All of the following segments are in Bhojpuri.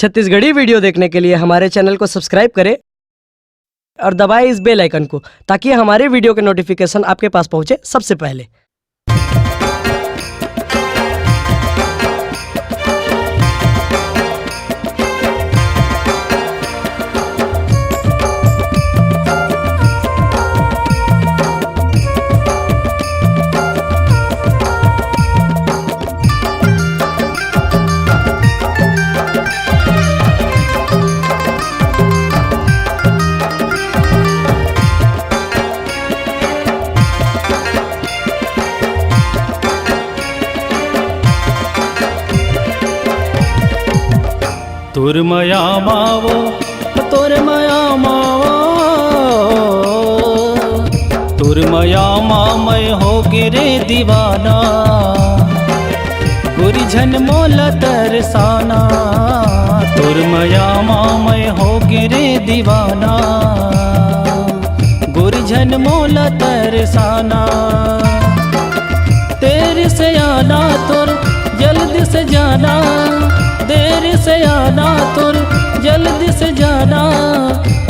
छत्तीसगढ़ी वीडियो देखने के लिए हमारे चैनल को सब्सक्राइब करें और दबाएं इस बेल आइकन को, ताकि हमारे वीडियो के नोटिफिकेशन आपके पास पहुंचे सबसे पहले। तोर माया मावो, तोर माया मावो, तोर माया मैं हो गिरे दीवाना, गोरी झन मोला तरसाना। तोर माया मैं हो गिरे दीवाना, गोरी झन मोला तरसाना। तेरे से आना तोर जल्दी से जाना, देर से आना तोर जल्दी से जाना।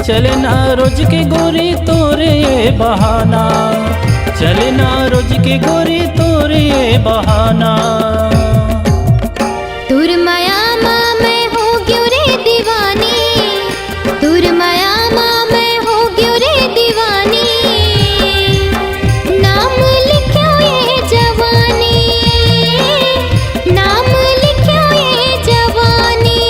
चलना रोज के गोरी तोरे बहाना, चलना रोज के गोरी तोरे बहाना। तोर माया माँ मैं हो ग्यो रे दीवानी, तोर माया माँ मैं हो ग्यो रे दीवानी। नाम लिखो ये जवानी, नाम लिखो ये जवानी।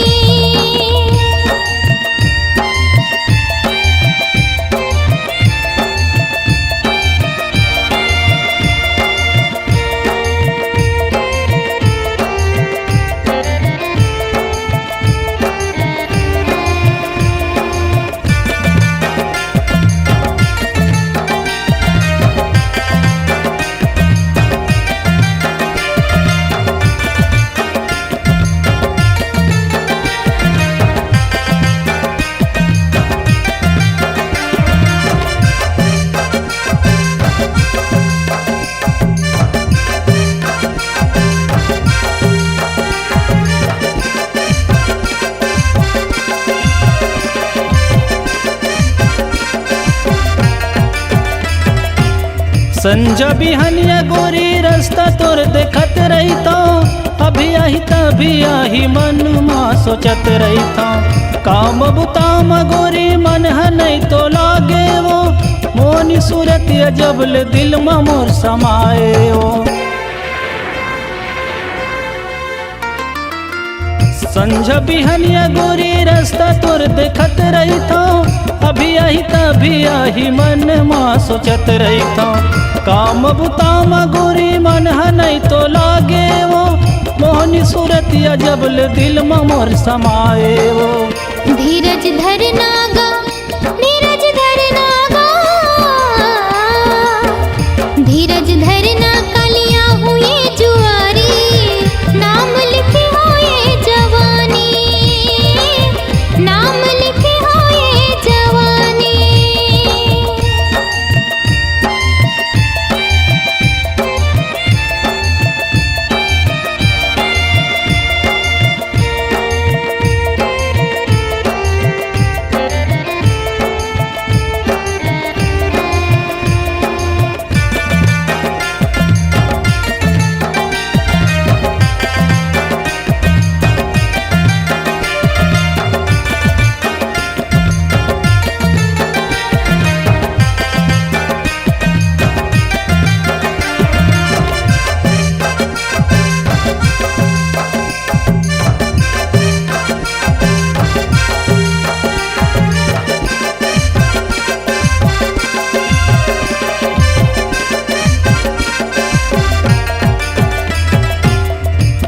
संजा बिहनिया गोरी रास्ता तोर देखत रहिता, अभी आही तभी आही मन माँ सोचत रहिता। काम बुताम गोरी मन है नहीं तो लागे वो, मोनी सूरत जबल दिल में मोर समाए वो। संझा बिहनिया गोरी रास्ता तोर देखत रहिता, अभी आही तभी आही मन माँ सोचत रहिता। काम बुताम गोरी मन है नहीं तो लागे वो, मोहनी सूरत जबल दिल में मोर समाए वो। धीरज धरना गा, नीरज धरना गा, धीरज धरना कलिया हुए जुआरी। नाम लिखे हो ये जवानी, नाम लिखे हो ये जवानी।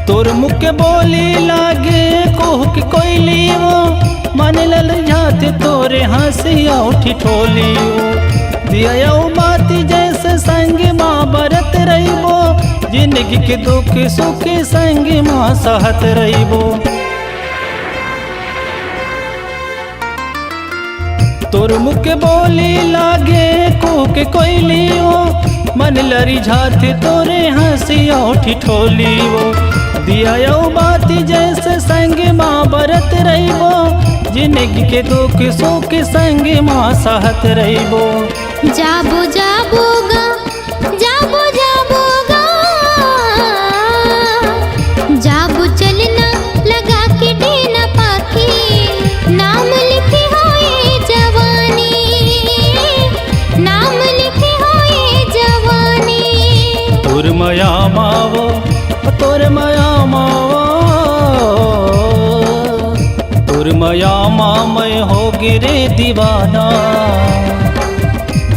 तोर मुख बोली लागे कोह की कोयली वो, मन लल जाते तोरे हंसिया उठी ठोली वो। दिया बाती जैसे संग माँ बरत रहीबो, जिंदगी के दुख सुख संग माँ सहत रहीबो। तोर मुख बोली लागे कोह के कोयली वो, मन लरी जाते तोरे हंसिया उठी ठोली वो। दिया यो बाती जैसे संग माँ बरत रहीबो, जिंदगी के दुख सुख संग माँ सहत रहीबो। जाबो जाबोगा जाबो जाबोगा, जाबो चलना लगा के डेना पाखी, नाम लिखे होए जवानी, नाम लिखे होए जवानी। तोर माया मावो तोर माया मावो, तोर माया मैं हो गिरे दीवाना,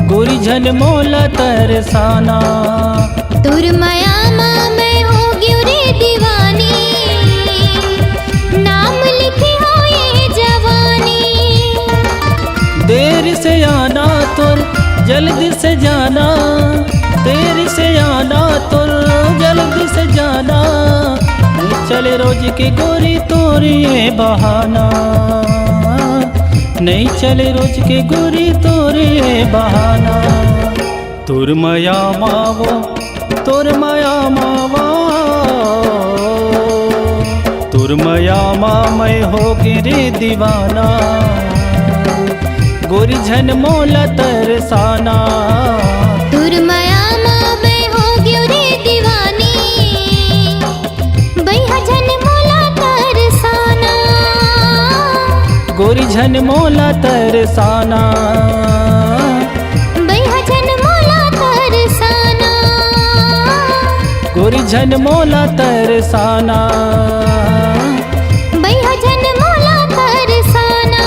गोरी झन मोला तरसाना। तुर माया माँ मैं हो ग्यू रे दीवानी, नाम लिखी हो ये जवानी। देर से आना तुर जल्दी से जाना, देर से आना तुर जल्दी से जाना, नहीं चले रोज की गोरी तोरी ये बहाना, नहीं चले रोज के गोरी तोरे बहाना। तोर माया मावो तोर माया मावा, तोर माया माँ मैं हो गिरे दीवाना, गोरी झन मोला तरसाना। तुर माया माँ मैं हो ग्यू रे दीवानी, बैहा झन मोला तरसाना, गोरी झन मोला तरसाना, बैहा झन मोला तरसाना, गोरी झन मोला तरसाना, बैहा झन मोला तरसाना,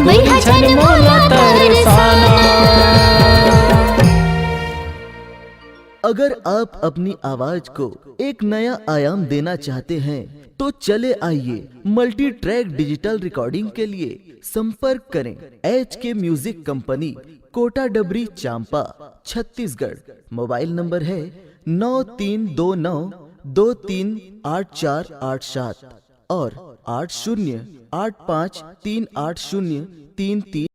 बैहा झन मोला तरसाना। अगर आप अपनी आवाज को एक नया आयाम देना चाहते हैं तो चले आइए मल्टी ट्रैक डिजिटल रिकॉर्डिंग के लिए संपर्क करें HK म्यूजिक कंपनी, कोटा डबरी, चांपा, छत्तीसगढ़। मोबाइल नंबर है 9329238487 और 8085380333।